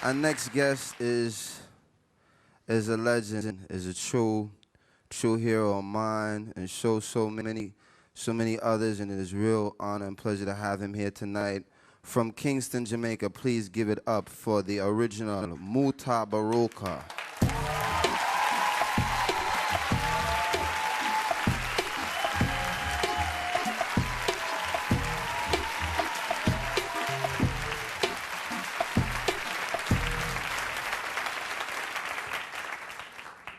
Our next guest is a legend, is a true hero of mine, and so many others, and it is real honor and pleasure to have him here tonight. From Kingston, Jamaica, please give it up for the original Mutabaruka.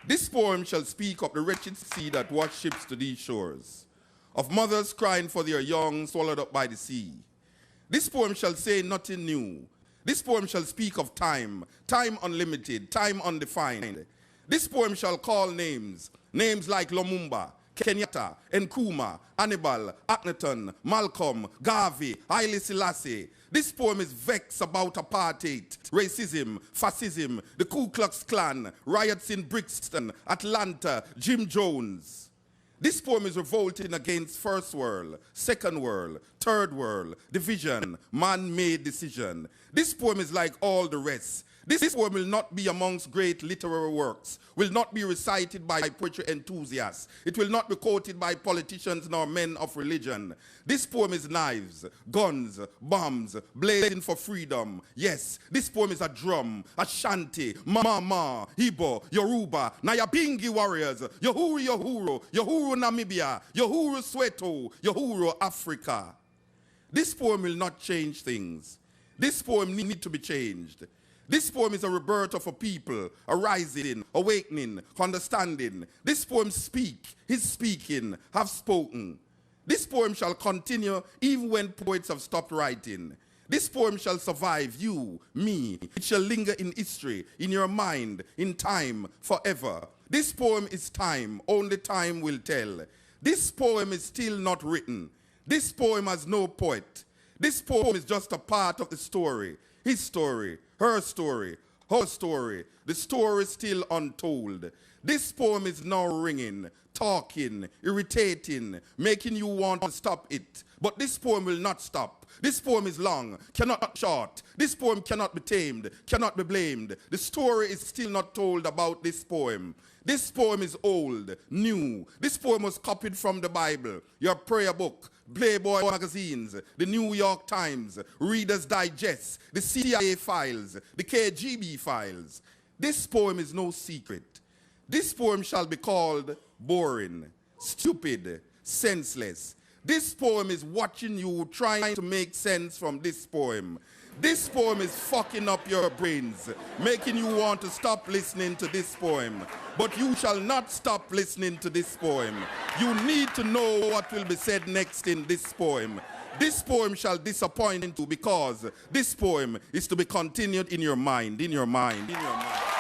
This poem shall speak of the wretched sea that washed ships to these shores, of mothers crying for their young swallowed up by the sea. This poem shall say nothing new. This poem shall speak of time, time unlimited, time undefined. This poem shall call names, names like Lumumba, Kenyatta, Nkrumah, Hannibal, Akhenaton, Malcolm, Garvey, Haile Selassie. This poem is vexed about apartheid, racism, fascism, the Ku Klux Klan, riots in Brixton, Atlanta, Jim Jones. This poem is revolting against first world, second world, third world, division, man-made decision. This poem is like all the rest. This poem will not be amongst great literary works, will not be recited by poetry enthusiasts. It will not be quoted by politicians nor men of religion. This poem is knives, guns, bombs, blazing for freedom. Yes, this poem is a drum, Ashanti, Mama, Igbo, Yoruba, Nyabingi warriors, Yohuru, Yohuru Namibia, Yohuru Soweto, Yohuru Africa. This poem will not change things. This poem needs to be changed. This poem is a rebirth of a people, a rising, awakening, understanding. This poem is speaking, have spoken. This poem shall continue even when poets have stopped writing. This poem shall survive you, me. It shall linger in history, in your mind, in time, forever. This poem is time, only time will tell. This poem is still not written. This poem has no poet. This poem is just a part of the story. His story, her story, her story. The story is still untold. This poem is now ringing, talking, irritating, making you want to stop it. But this poem will not stop. This poem is long, cannot be short. This poem cannot be tamed, cannot be blamed. The story is still not told about this poem. This poem is old, new. This poem was copied from the Bible, your prayer book, Playboy magazines, the New York Times, Reader's Digest, the CIA files, the KGB files. This poem is no secret. This poem shall be called boring, stupid, senseless. This poem is watching you trying to make sense from this poem. This poem is fucking up your brains, making you want to stop listening to this poem. But you shall not stop listening to this poem. You need to know what will be said next in this poem. This poem shall disappoint you because this poem is to be continued in your mind, in your mind, in your mind.